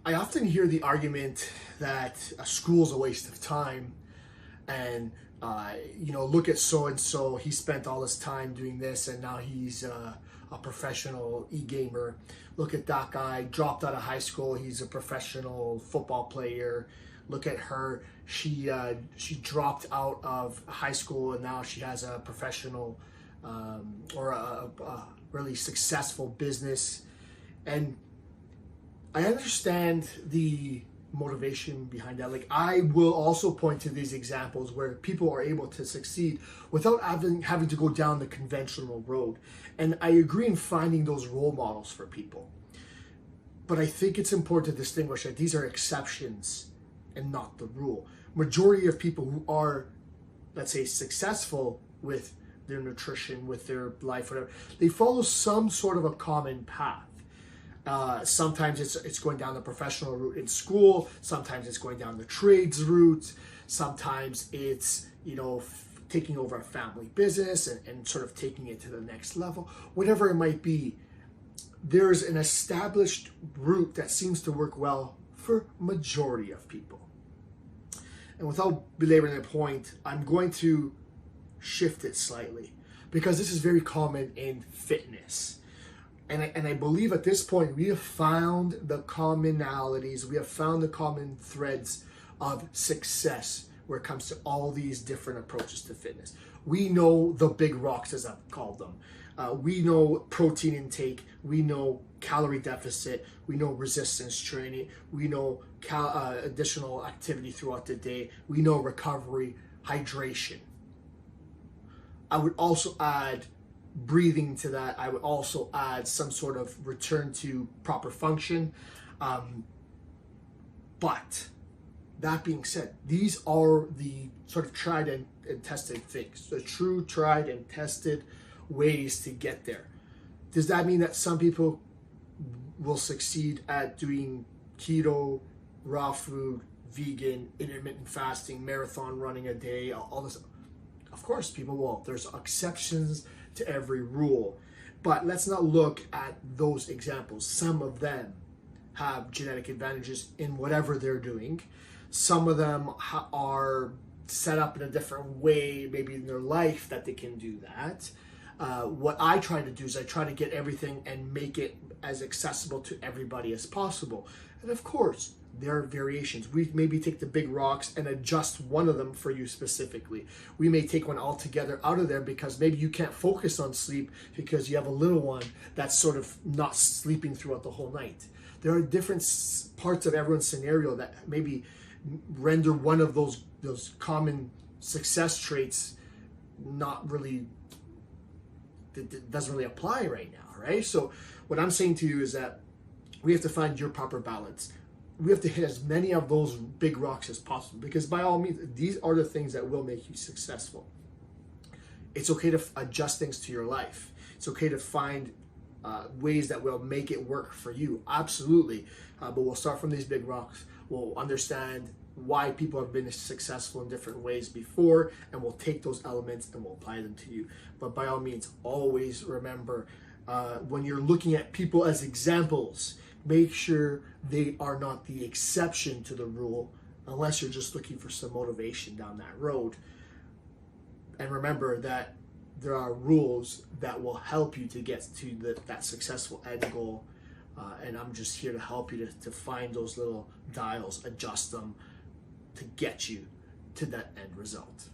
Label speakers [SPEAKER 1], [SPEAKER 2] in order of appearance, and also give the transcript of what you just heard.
[SPEAKER 1] I often hear the argument that a school's a waste of time, and look at so and so. He spent all his time doing this, and now he's a professional e-gamer. Look at that guy, dropped out of high school. He's a professional football player. Look at her. She dropped out of high school, and now she has a professional or a really successful business. And I understand the motivation behind that. Like, I will also point to these examples where people are able to succeed without having to go down the conventional road. And I agree in finding those role models for people. But I think it's important to distinguish that these are exceptions and not the rule. Majority of people who are, let's say, successful with their nutrition, with their life, whatever, they follow some sort of a common path. Sometimes it's going down the professional route in school. Sometimes it's going down the trades route. Sometimes it's, taking over a family business and sort of taking it to the next level. Whatever it might be, there's an established route that seems to work well for majority of people. And without belaboring the point, I'm going to shift it slightly, because this is very common in fitness. And I believe at this point we have found the commonalities, we have found the common threads of success where it comes to all these different approaches to fitness. We know the big rocks, as I've called them. We know protein intake, we know calorie deficit, we know resistance training, we know additional activity throughout the day, we know recovery, hydration. I would also add breathing to that. I would also add some sort of return to proper function. But that being said, these are the sort of tried and tested things, the true tried and tested ways to get there. Does that mean that some people will succeed at doing keto, raw food, vegan, intermittent fasting, marathon running a day, all this? Of course people will. There's exceptions to every rule. But let's not look at those examples. Some of them have genetic advantages in whatever they're doing. Some of them are set up in a different way, maybe in their life, that they can do that. What I try to do is I try to get everything and make it as accessible to everybody as possible. And of course, there are variations. We maybe take the big rocks and adjust one of them for you specifically. We may take one altogether out of there because maybe you can't focus on sleep because you have a little one that's sort of not sleeping throughout the whole night. There are different parts of everyone's scenario that maybe render one of those common success traits not really, it doesn't really apply right now, right? So what I'm saying to you is that we have to find your proper balance. We have to hit as many of those big rocks as possible, because by all means, these are the things that will make you successful. It's okay to adjust things to your life. It's okay to find ways that will make it work for you, absolutely. But we'll start from these big rocks. We'll understand why people have been successful in different ways before, and we'll take those elements and we'll apply them to you. But by all means, always remember, when you're looking at people as examples, make sure they are not the exception to the rule, unless you're just looking for some motivation down that road. And remember that there are rules that will help you to get to that successful end goal. And I'm just here to help you to find those little dials, adjust them to get you to that end result.